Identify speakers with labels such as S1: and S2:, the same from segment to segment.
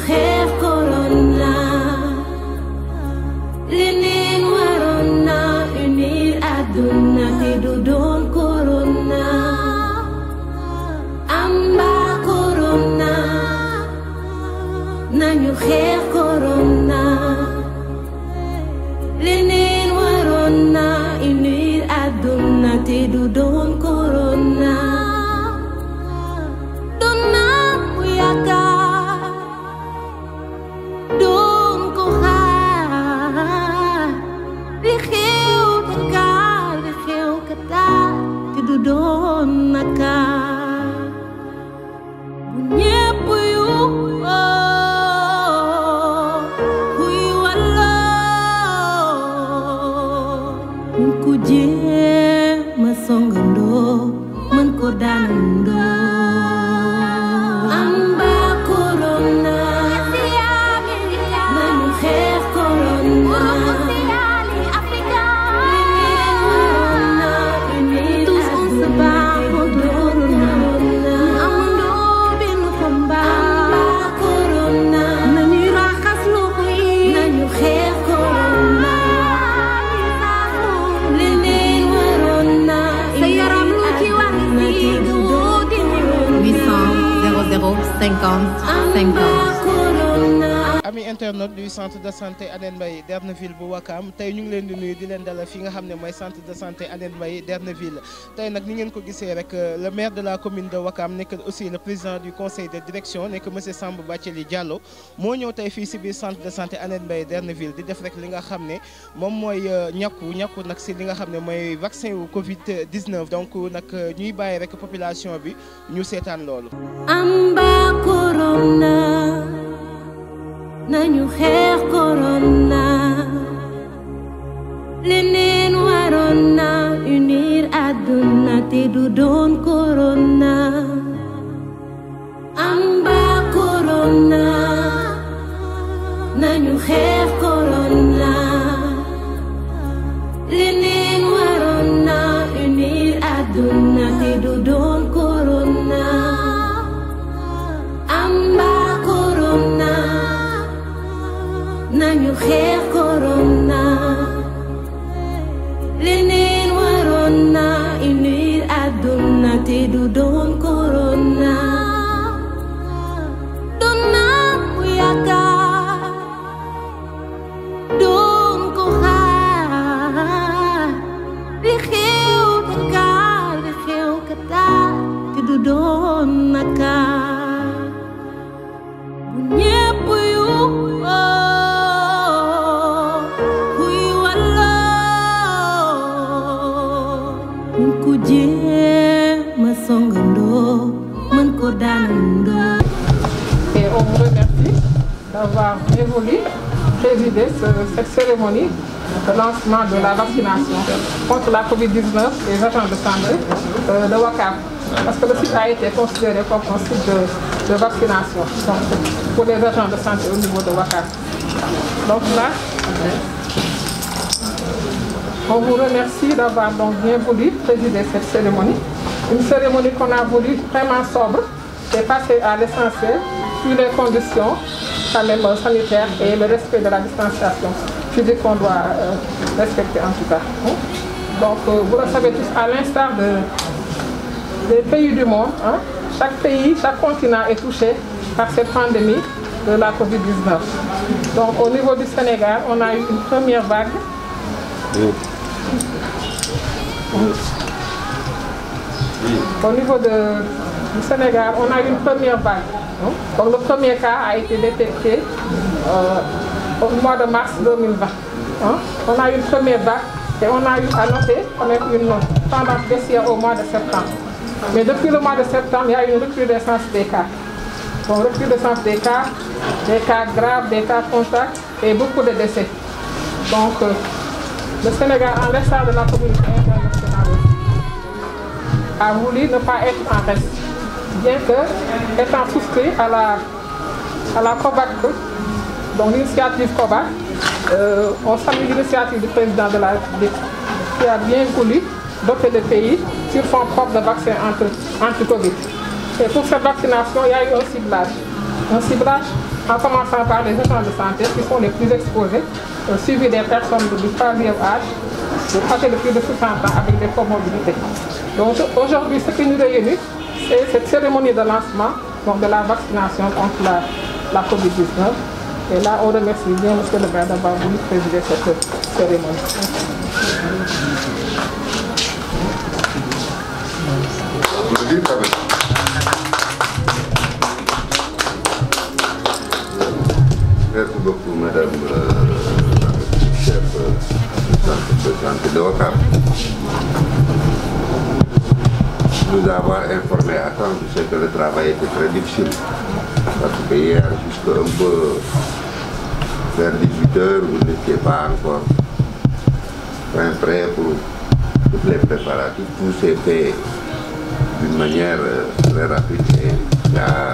S1: xeex corona leneen waroon na unir àdduna te du doon corona amba corona nañu xeex corona leneen waroon na unir àdduna te du doon corona doon na ku yaakaar doon ko xaar li xew Dakar li xew Qatar te du doon naka bu ñépp yu kuy walloo ñu ko jéem a songandoo mën ko daanandoo amba corona nañu xeex corona tous on se bat contre corona amandoo benn combat corona nañuy raxas loxo yi nañu xeex corona leneen waroon na sa yaram lu ci war si du dindi
S2: 800 00 50 50.
S3: ami internaute du centre de santé Anéne Mbaye Derneville bu Wakam tey ñu ngi leen di nuyu di leen dalal fi nga xam ne mooy centre de santé Anéne Mbaye Derneville tey nag ni ngeen ko gisee rek le maire de la commune de Wakam nekk aussi le président du conseil de direction nekk monsieur Samba Bathily Diallo moo ñëw tey fii si biir centre de santé Anéne Mbaye Derneville di def rek li nga xam ne moom mooy ñàkku nag si li nga xam ne mooy vaccin wu Covid 19 donc nag ñuy bàyyi rek population bi ñu seetaan loolu.
S1: amba corona nañu xeex corona leneen waroon na unir àdduna te du doon corona amba corona nañu xeex corona leneen waroon na unir àdduna te du doon corona amba corona nañu xeex corona leneen waroon na unir àdduna te du doon corona doon na ku yaakaar doon ko xaar li xew Dakar li xew Qatar te du doon naka bu ñépp yu kuy walloo ñu ko jéem a songandoo mën ko daanandoo.
S4: Et on vous remercie d'avoir bien voulu présider cette cérémonie de lancement de la vaccination contre la Covid-19 des agents de santé de Wakam. Parce que le site a été considéré comme un site de vaccination donc, pour les agents de santé au niveau de Wakam. Donc là, on vous remercie d'avoir donc bien voulu présider cette cérémonie. Une cérémonie qu'on a voulu vraiment sobre et passer à l'essentiel sur les conditions quand même sanitaires et le respect de la distanciation physique qu'on doit respecter en tout cas. Donc vous le savez tous, à l'instar des pays du monde, chaque pays, chaque continent est touché par cette pandémie de la Covid-19. Donc au niveau du Sénégal, on a eu une première vague. Au niveau du Sénégal, on a eu une première vague. Donc le premier cas a été détecté au mois de mars 2020. On a eu une première vague et on a eu à noter quand même une tendance baissière au mois de septembre. Mais depuis le mois de septembre, il y a eu une recrudescence des cas. Donc recrudescence des cas graves, des cas contacts et beaucoup de décès. Donc le Sénégal, en l'instar de la communauté internationale, a voulu ne pas être en reste, bien que étant souscrit à la COVAX, donc l'initiative COVAX, on salue l'initiative du président de la République qui a bien voulu doter le pays sur fonds propres de vaccins anti-Covid. Et pour cette vaccination, il y a eu un ciblage en commençant par les agents de santé qui sont les plus exposés, suivi des personnes du 3e âge, âgées de plus de 60 ans avec des comorbidités. Donc aujourd'hui, ce qui nous réunit, c'est cette cérémonie de lancement donc de la vaccination contre la COVID-19. Et là, on remercie bien M. le maire d'avoir voulu présider cette cérémonie.
S5: Merci beaucoup, Madame la chef du centre de santé de Ouakam. Nous avoir informé à temps, je sais que le travail était très difficile. Parce que hier, jusqu'à un peu vers 18h, vous n'étiez pas encore prêt pour tous les préparatifs. Tout s'est fait d'une manière très rapide et à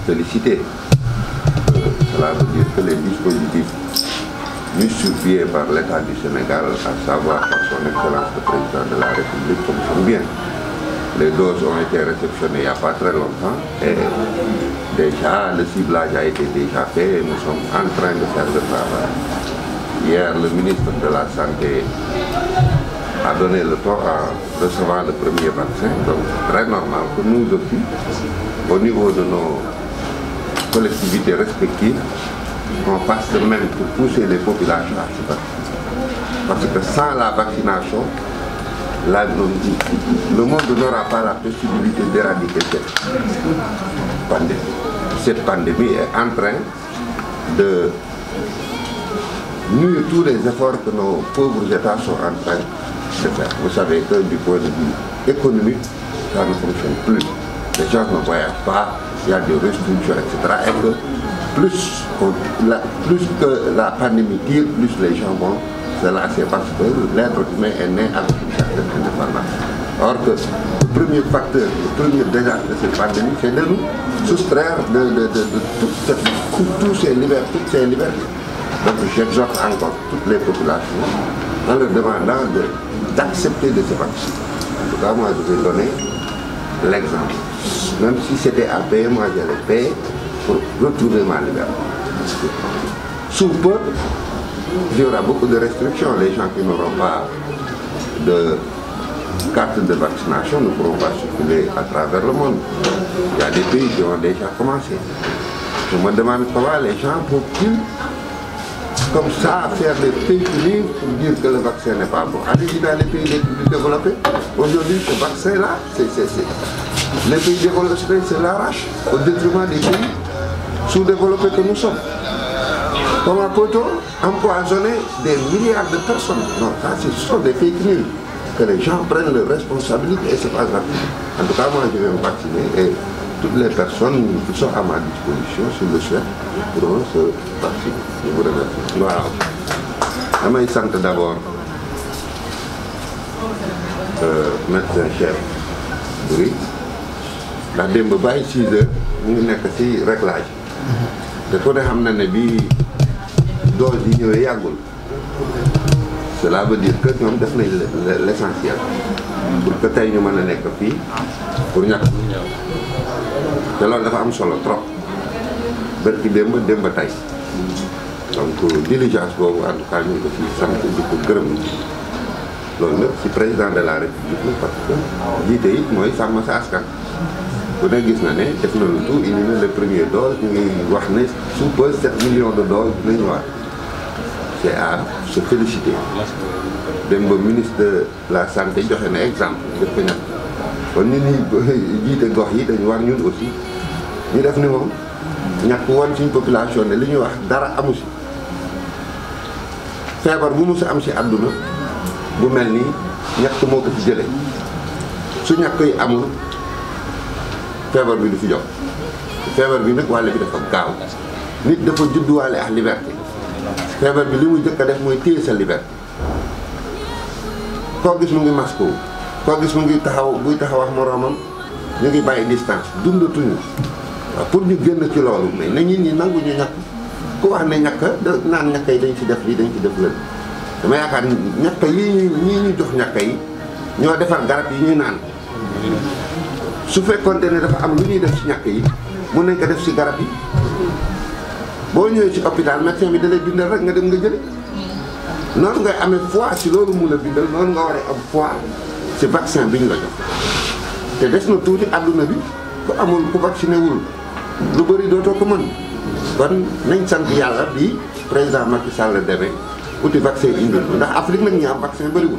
S5: féliciter. Cela veut dire que les dispositifs mis sur pied par l'État du Sénégal, à savoir par son Excellence le Président de la République, fonctionnent bien. Les doses ont été réceptionnées il n'y a pas très longtemps et déjà le ciblage a été déjà fait et nous sommes en train de faire le travail. Hier, le ministre de la Santé a donné le temps en recevant le premier vaccin, donc très normal que nous aussi, au niveau de nos collectivités respectives, on fasse de même pour pousser les populations à se vacciner. Parce que sans la vaccination, le monde n'aura pas la possibilité d'éradiquer cette pandémie. Cette pandémie est en train de nuire tous les efforts que nos pauvres États sont en train de faire. Vous savez que du point de vue économique, ça ne fonctionne plus. Les gens ne voyagent pas, il y a des restrictions, etc. Et que plus que la pandémie tire, plus les gens vont se lasser parce que l'être humain est né avec une certaine indépendance. Or que le premier facteur, le premier désastre de cette pandémie, c'est de nous soustraire de toutes ces libertés. Donc j'exhorte encore toutes les populations en leur demandant d'accepter de se vacciner. En tout cas, moi je vais donner l'exemple. Même si c'était à payer, moi j'allais payer pour retrouver ma liberté. Sous peu, il y aura beaucoup de restrictions. Les gens qui n'auront pas de carte de vaccination ne pourront pas circuler à travers le monde. Il y a des pays qui ont déjà commencé. Je me demande comment les gens peuvent comme ça faire des fake news pour dire que le vaccin n'est pas bon. Allez-y dans les pays les plus développés. Aujourd'hui, ce vaccin-là, les pays développés se l'arrachent au détriment des pays sous-développés que nous sommes. Comment peut-on empoisonner des milliards de personnes? Non, ça, ce sont des fake news. Que les gens prennent leurs responsabilités et c'est pas grave. En tout cas, moi, je vais me vacciner et toutes les personnes qui sont à ma disposition, si le souhaitent, pourront se vacciner. Je vous remercie. Voilà. Damay sant d'abord médecin-chef Boury ndax démb bàyyi 6 heures ñu ngi nekk ci réglage te ku ne xam na ne bi dose yi ñëwee yàggul. Cela veut dire que ñoom def nañ l'essentiel pour que tey ñu mën a nekk fii pour ñàkk te loolu dafa am solo trop bërki démb tey donc diligence boobu en tout cas ñu ngi ko ci sant di ko gërëm loolu nag ci président de la république parce que jiite it mooy sàmm sa askan bu ne gis na ne def na lu tout indi na le premier dose ñu ngi wax ne sous peu 7 millions de doses dina ñëwaat. C'est à se féliciter. Demba ministre de la santé joxe na exemple def ko ñett kon ñu ni jiite gox yi dañu war ñun aussi ñu def ni moom ñàkk woon suñu population ne li ñuy wax dara amu si feebar bu musa am si àdduna bu mel nii ñàkk moo ko ci jële su ñàkk yi amul feebar bi du fi jox feebar bi nag wàlle bi dafa gaaw nit dafa judduwaale ak liberté feebar bi li muy jëkk a def mooy téye sa liberté koo gis mu ngi masque wu koo gis mu ngi taxaw buy taxaw ak moroomam ñu ngi bàyyi distance dundatuñu waaw pour ñu génn ci loolu mais na nit ñi nangu ñu ñàkk ku wax ne ñàkk naan ñàkk yi dañ ci def lii dañ ci def lël dama yaakaar ñàkk yi ñu jox ñàkk yi ñoo defar garab yi ñuy naan su fekkoonte ne dafa am lu ñuy def ci ñàkk yi mun nañ ko def ci garab yi boo ñëwee ci hôpital médecin bi da lay bindal rek nga dem nga jëli noonu ngay amee foi ci loolu mun a bindal noonu nga war a am foi ci vaccin bi ñu la jox te des na tuuti àdduna bi ku amul ku vacciné wul lu bëri dootoo ko mën kon nañ sant yàlla bi président Macky Sall demee uti vaccin indil ndax Afrique nag ñi am vaccin bëriwul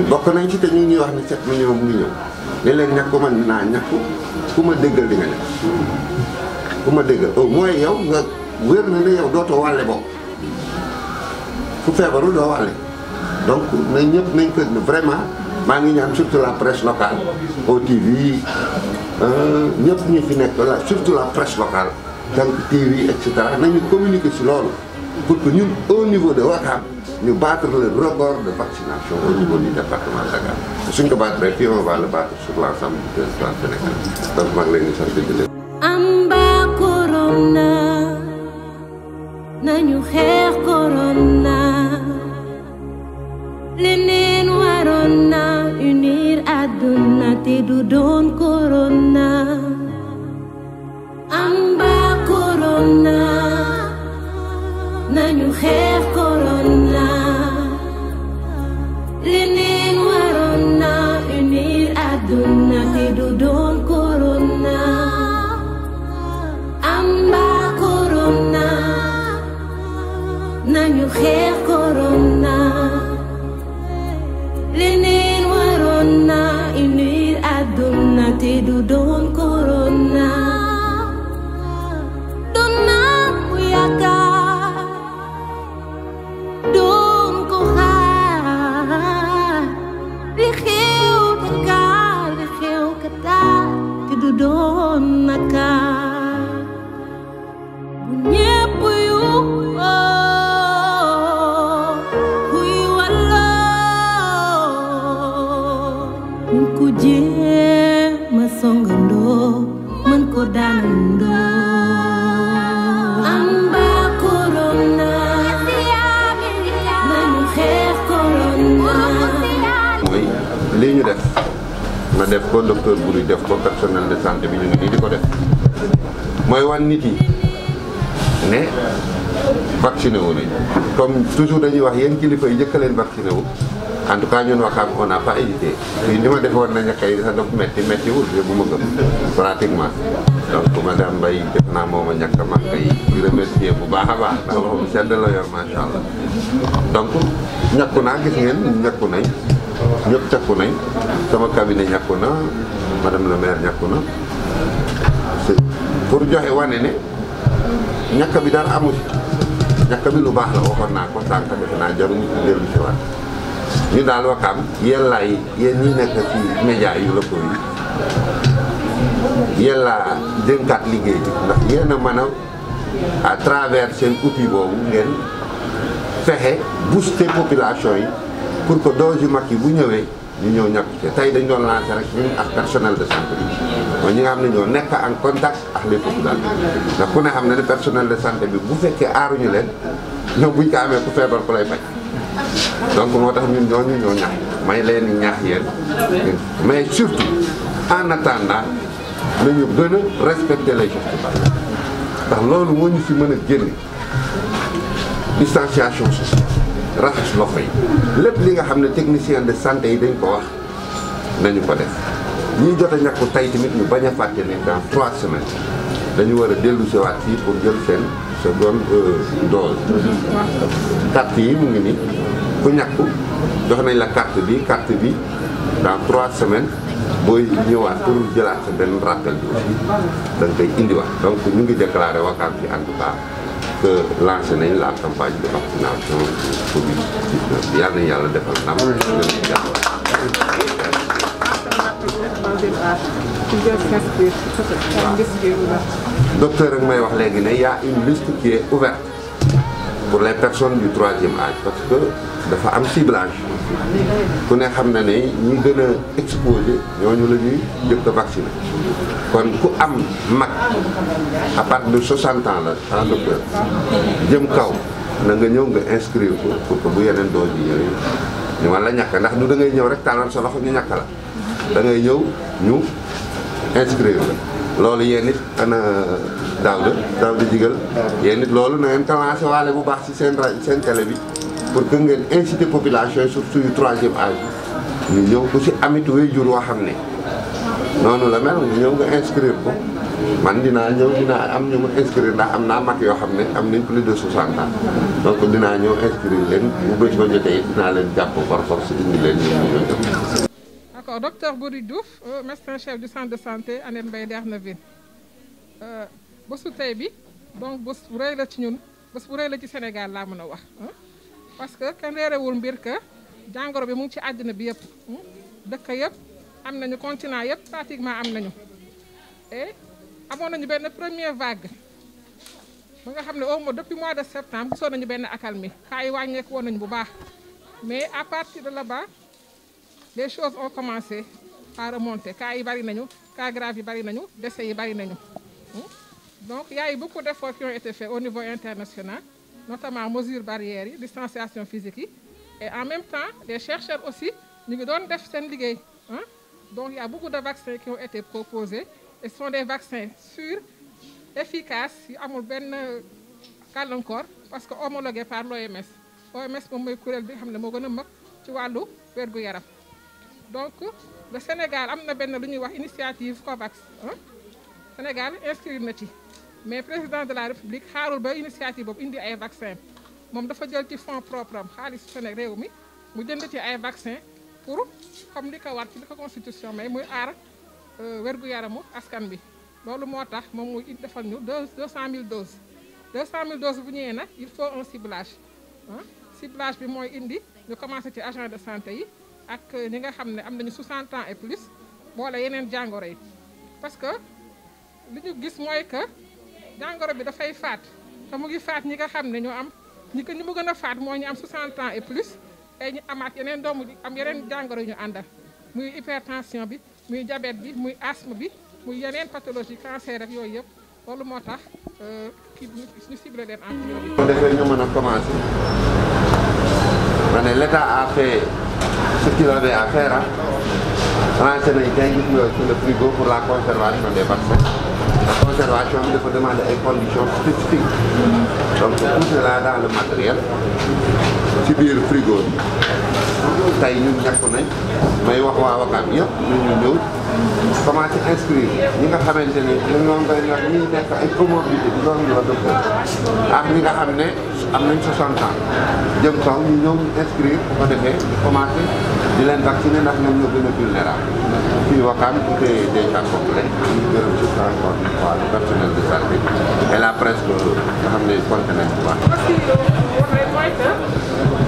S5: bokk nañ ci te ñu ñuy wax ni 7 millions mu ngi ñëw ne leen ñàkku man naa ñàkku ku ma déggal di nga ñàkk ku ma déggal au moins yow nga wér na ne yow dootoo wàlle boobu ku feebarul doo wàlle donc na ñëpp nañ ko vraiment maa ngi ñaan surtout la presse locale OTV ñëpp ñi fi nekk la surtout la presse locale donc TV et cetera nañu communiquer ci loolu pour que ñun au niveau de Ouakam ñu battre le record de vaccination au niveau du département de Dakar suñ ko battre fii on va le battre sur l'ensemble du territoire sénégalais donc maa ngi leen di sant di leen.
S1: Amba corona nañu xeex corona leneen waroon na unir àdduna te du doon corona. Amba corona nañu xeex corona leneen waroon na unir àdduna te du doon corona. Amba corona nañu xeex corona leneen waroon na unir àdduna te du doon corona. Doon naa ku yaakaar doon ko xaar li xew Dakar li xew Qatar te du doon naka bu ñépp yu kuy walloo ñu ko jéem a songandoo mën ko daanandoo. Amba corona nañu xeex corona.
S5: mooy lii ñu def ma def ko docteur Boury def ko personnel de santé bi ñu ngi nii di ko def mooy wan nit yi ne vacciné wu nañ comme toujours dañuy wax yéen kilifa yi njëkk a leen vacciné wu en tout cas ñun Ouakam on n'a pas hésité fii li ma defoon nañu xëy sax dafa métti wul bu ma gëm pratiquement donc madame Mbaye def naa moom a ñàkk a mag kay di remercier bu baax a baax ndax loxo bu sedd la yor macha allah donc ñàkku naa gis ngeen ñàkku nañ ñëpp ñàkku nañ sama cabinet ñàkku na madame le maire ñàkku na pour joxe wane ne ñàkk bi dara amu ci ñàkk bi lu baax la waxoon naa ko sànq defe naa jaruñu ci dellu si waat ñu daal Ouakam yéen laay yéen ñi nekk ci média yu locaux yi yéen laa dénkaat liggéey bi ndax yéen a mën a à travers seen outil boobu ngeen fexe booster population yi pour que dose yu mag yi bu ñëwee ñu ñëw ñàkk ci tey dañ doon lancer rek ñun ak personnel de santé bi mooy ñi nga xam ne ñoo nekk en contact ak les populations ndax ku ne xam ne ne personnel de santé bi bu fekkee aaruñu leen ñoom buñ ko amee ku feebar ku lay faj donc moo tax ñun ñooñu ñoo ñax may leen di ñaax yéen mais surtout en attendant nañu gën a respecter les gestes barrières ndax loolu moo ñu si mën a génne distanciation sociale raxas loxo yi lépp li nga xam ne technicien de santé yi dañ ko wax nañu ko def ñi jot a ñàkku tey tamit ñu bañ a fàtte ne dans 3 semaines dañu war a dellu si waat fii pour jël seen seconde dose carte yi mu ngi nii ku ñàkku jox nañ la carte bi dans 3 semaines booy ñëwaat pour jëlaat sa benn rappel bi aussi da nga koy indiwaat donc ñu ngi déclaré Ouakam ci en tout cas que lancé nañ la campagne de vaccination Covid-19 yàlla na yàlla defal ndam docteur ak may wax léegi ne y a une liste qui est ouverte pour les personnes du 3e âge parce que dafa am ciblage ku ne xam na ne ñi gën a exposé ñooñu la ñuy jëkk a vacciné kon ku am mag à partir de 60 ans la ah docteur jëm kaw na nga ñëw nga inscrire ko pour que bu yeneen dose yi ñëwee ñu war la ñàkk ndax du da ngay ñëw rek tàllal sa loxo ñu ñàkk la da ngay ñëw ñu inscrire la loolu yéen it ana Daouda Digal yéen nit loolu na ngeen commencé waale bu baax ci seen télé bi pour que ngeen inciter population yi surtout yu 3e âge ñu ñëw ku ci amit waajur woo xam ne noonu la mel nga ñëw nga inscrire ko man dinaa am ñu ma inscrire ndax am naa mag yoo xam ne am nañ plus de 60 ans donc dinaa ñëw inscrire leen bu bés ba jotee dinaa leen jàpp par force indi leen ñu.
S4: D'accord, docteur Boury Diouf, médecin chef du centre de santé Annette Mbaye Derneville. Bésu tey bi donc bés bu rëy la ci ñun bés bu rëy la ci Sénégal laa mën a wax parce que kenn réerewul mbir que jàngoro bi mu ngi ci àddina bi yëpp dëkk yëpp am nañu continent yëpp pratiquement am nañu et amoon nañu benn première vague ba nga xam ne au moins depuis mois de septembre gisoon nañu benn accalmie cas yi wàññeeku woon nañu bu baax mais à partir de là-bas les choses ont commencé à remonter cas yi bari nañu cas grave yi bari nañu décès yi bari nañu donc il y a eu beaucoup d'efforts qui ont été faits au niveau international notamment mesures barrières yi distanciation physique yi et en même temps les chercheurs aussi ñu ngi doon def seen liggéey donc il y a beaucoup de vaccins qui ont été proposés et ce sont des vaccins sûrs efficaces yu amul benn gàllankoor parce que homologués par l'OMS moom mooy kuréel bi nga xam ne moo gën a mag ci wàllu wér-gu-yaram donc le Sénégal am na benn lu ñuy wax initiative COVAX Sénégal inscrire na ci mais président de la République xaarul ba initiative boobu indi ay vaccin moom dafa jël ci fonds propre am xaalis Sénégal réew mi mu jënd ci ay vaccin pour comme li ko war ci li ko constitution mais muy aar wér-gu-yaramu askan bi loolu moo tax moom muy defal ñu 200 000 doses 200 000 doses bu ñëwee nag il faut un ciblage ciblage bi mooy indi ñu commencé ci agent de santé yi ak ñi nga xam ne am nañu 60 ans et plus boole yeneen jàngoro yi parce que li ñu gis mooy que jàngoro bi dafay faat te mu ngi faat ñi nga xam ne ñoo am ñi mu gën a faat mooy ñu am 60 ans et plus et ñu amaat yeneen doomu am yeneen jàngoro yu ñu àndal muy hypertension bi muy diabète bi muy asthme bi muy yeneen pathologie cancer ak yooyu yëpp loolu moo tax kii ñu ciblé leen en priorité.
S5: bu defee ñu mën a commencé ma ne l'État a fait ce qu'il avait à faire lancé nañ tey gis nga sur le frigo pour la conservation des vaccins. La conservation bi dafa demander ay conditions spécifiques donc tout cela dans le matériel ci biir frigo bi tey ñun ñàkk nañ may wax waa Wakaam yëpp ñu ñëw commencé inscrire ñi nga xamante ni ñoom ngay wax ñi nekk ay comorbidité di loolu la docteur ak ñi nga xam ne am nañ 60 ans jëm kaw ñu ñëw inscrire bu ko defee commencé di leen vacciner ndax ñoom ñoo gën a vulnérable fii Wakaam tout est déjà complet ñu gërëm ci encore une fois le personnel de santé et la presse nga xam ne compté nañ bu baax.
S4: aussi wax rek mooy que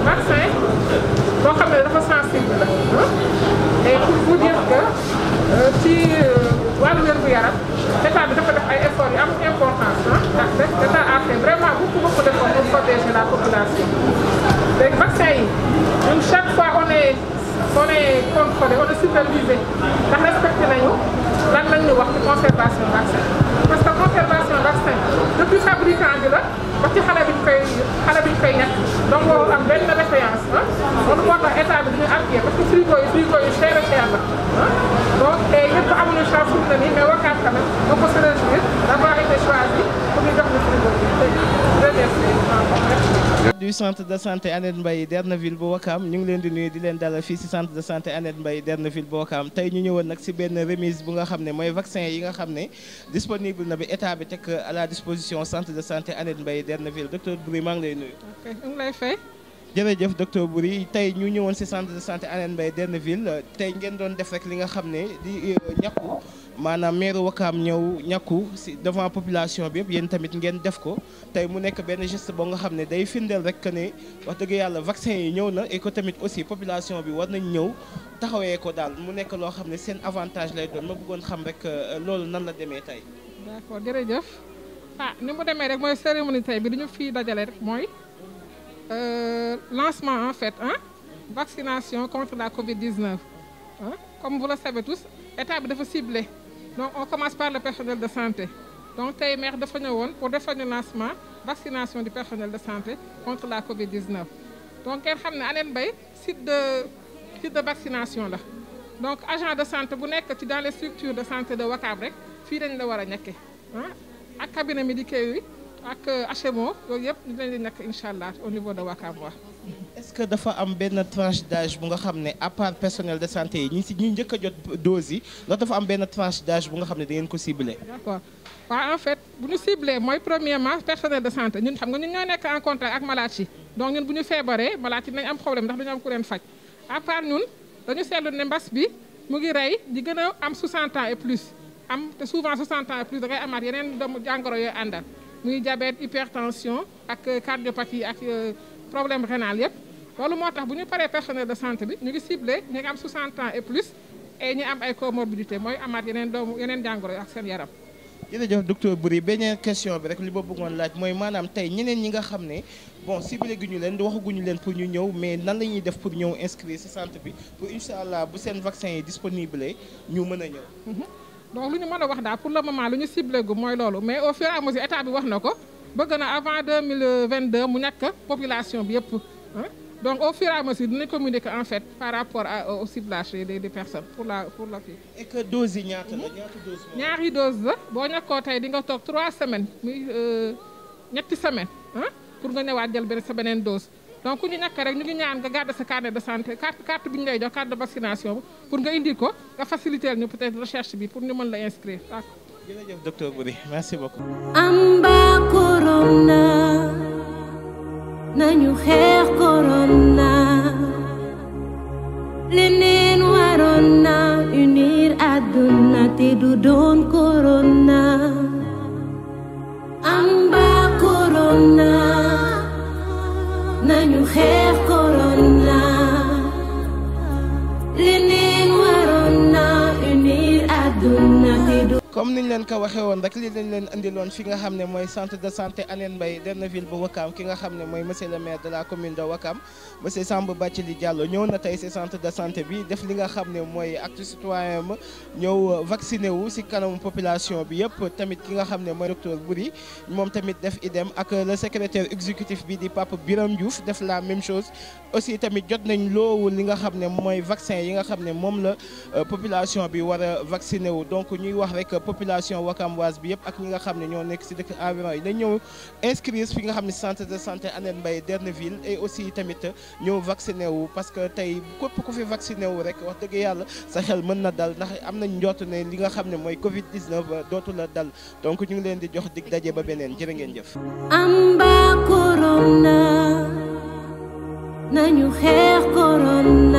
S4: vaccin boo xam ne dafa sensible la et pour vous dire que ci wàllu wér-gu-yaram état bi dafa def ay efforts yu am importance ndax état a fait vraiment beaucoup d'efforts pour protéger la population léegi vaccin yi ñun chaque fois on est contrôlé on est supervisé ndax respecté nañu lan lañ ñu wax ci conservation vaccin parce que conservation vaccin depuis fabricant bi la ba ci xale bi ñu koy ñàkk donc warul am benn défaillance loolu moo tax état bi duñu appuyer parce que frigo yi cher la donc tey ñëpp amuñu chance fu mu ne nii mais Wakaam quand même on peut se réjouir d'avoir été choisi pour ñu jox ñu frigo bi
S3: du centre de santé Annette Mbaye Derneville bu Wakaam ñu ngi leen di nuyu di leen dalal fii ci centre de santé Annette Mbaye Derneville bu Wakaam tey ñu ñëwoon nag ci benn remise bu nga xam ne mooy vaccin yi nga xam ne disponible na bi état bi teg à la disposition centre de santé Annette Mbaye Derneville docteur Boury maa ngi lay nuyu.
S4: ok ñu ngi lay fay.
S3: jërëjëf docteur Boury tey ñu ñëwoon ci centre de santé Annette Mbaye Derneville tey ngeen doon def rek li nga xam ne di ñàkku maanaam maire Wakaam ñëw ñàkku ci devant population bi yëpp yéen tamit ngeen def ko tey mu nekk benn geste boo nga xam ne day firndeel rek que ne wax dëgg yàlla vaccin yi ñëw na et que tamit aussi population bi war nañ ñëw taxawee ko daal mu nekk loo xam ne seen avantage lay doon ma bëggoon xam rek loolu nan la demee tey.
S4: d'accord jërëjëf ni mu demee rek mooy cérémonie tey bi du ñu fii dajale rek mooy lancement en fait vaccination contre la Covid-19 comme vous le savez tous état bi dafa ciblé donc on commence par le personnel de santé donc tey maire dafa ñëwoon pour defal ñu lancement vaccination du personnel de santé contre la Covid-19 donc ngeen xam ne Annette Mbaye site de vaccination la donc agent de santé bu nekk ci dans les structures de santé de Wakaam rek fii dañ la war a ñekke ak cabinet médical yi ak HMO yooyu yëpp ñu leen di nekk incha allah au niveau de Ouakam wax.
S3: est-ce que dafa am benn tranche d'âge bu nga xam ne à part personnel de santé yi ñi njëkk a jot dose yi ndax dafa am benn tranche d'âge bu nga xam ne da ngeen ko ciblé.
S4: d'accord waaw en fait bu ñu ciblé mooy premièrement personnel de santé ñun xam nga ñun ñoo nekk en contact ak malade yi donc ñun bu ñu feebaree malade yi dinañ am problème ndax dañu am ku leen faj à part ñun dañu seetlu ne mbas bi mu ngi rey di gën a am 60 ans et plus te souvent 60 ans et plus da ngay amaat yeneen doomu jàngoro yooyu àndal muy diabète hypertension ak cardiopathie ak problème rénal yëpp loolu moo tax bu ñu paree personnel de santé bi ñu ngi ciblé ñu ngi am 60 ans et plus et ñu am ay comorbidité mooy amaat yeneen jàngoro ak seen yaram.
S3: jërëjëf docteur Boury beneen question bi rek li ma bëggoon laaj mooy maanaam tey ñeneen ñi nga xam ne bon ciblé gu ñu leen waxaguñu leen pour ñu ñëw mais nan la ñuy def pour ñëw inscrire ci centre bi pour incha allah bu seen vaccin yi disponible ñu mën a ñëw.
S4: donc lu ñu mën a wax daal pour le moment lu ñu ciblé gu mooy loolu mais au fur et à mesure état bi wax na ko bëgg na avant 2022 mu ñàkk population bi yëpp donc au fur et à mesure dinañ communiquer en fait par rapport au ciblage des personnes pour la fii.
S3: et que dose yi ñaata dose
S4: ñaari dose la boo ñàkkoo tey di nga toog 3 semaines muy ñetti semaines pour nga ñëwaat jël sa beneen dose donc ku ñu ñàkk rek ñu ngi ñaan nga garder sa carnet de santé carte bi ñu lay jox carte de vaccination pour nga indi ko nga faciliter ñu peut-être recherche bi pour ñu mën la inscrire.
S3: jërëjëf docteur Boury merci beaucoup.
S1: amba corona nañu xeex corona leneen waroon na unir àdduna te du doon corona amba corona nañu xeex corona leneen waroon na unir àdduna te du.
S3: comme niñ leen ko waxee woon rek li lañ leen indiloon fi nga xam ne mooy centre de santé Anene Mbaye Derneville bu Ouakam ki nga xam ne mooy monsieur le maire de la commune de Ouakam monsieur Samba Bathily Diallo ñëw na tey ci centre de santé bi def li nga xam ne mooy acte citoyen ma ñëw vacciné wu ci kanamu population bi yëpp tamit ki nga xam ne mooy docteur Boury moom tamit def idem ak le secrétaire exécutif bi di Pape Biram Diouf def la même chose aussi tamit jot nañ loowu li nga xam ne mooy vaccin yi nga xam ne moom la population bi war a vacciné wu donc ñuy wax rek population wakamboise bi yëpp ak ñi nga xam ne ñoo nekk ci dëkk environ yi dañ ñëw inscrire fi nga xam ne centre de santé Anene Mbaye Derneville et aussi tamit ñëw vacciné wu parce que tey képp ku fi vacciné wu rek wax dëgg yàlla sa xel mën na dal ndax am nañ njort ne li nga xam ne mooy Covid 19 dootu la dal donc ñu ngi leen di jox dig daje ba beneen jërë ngeen jëf.
S1: amba corona nañu xeex corona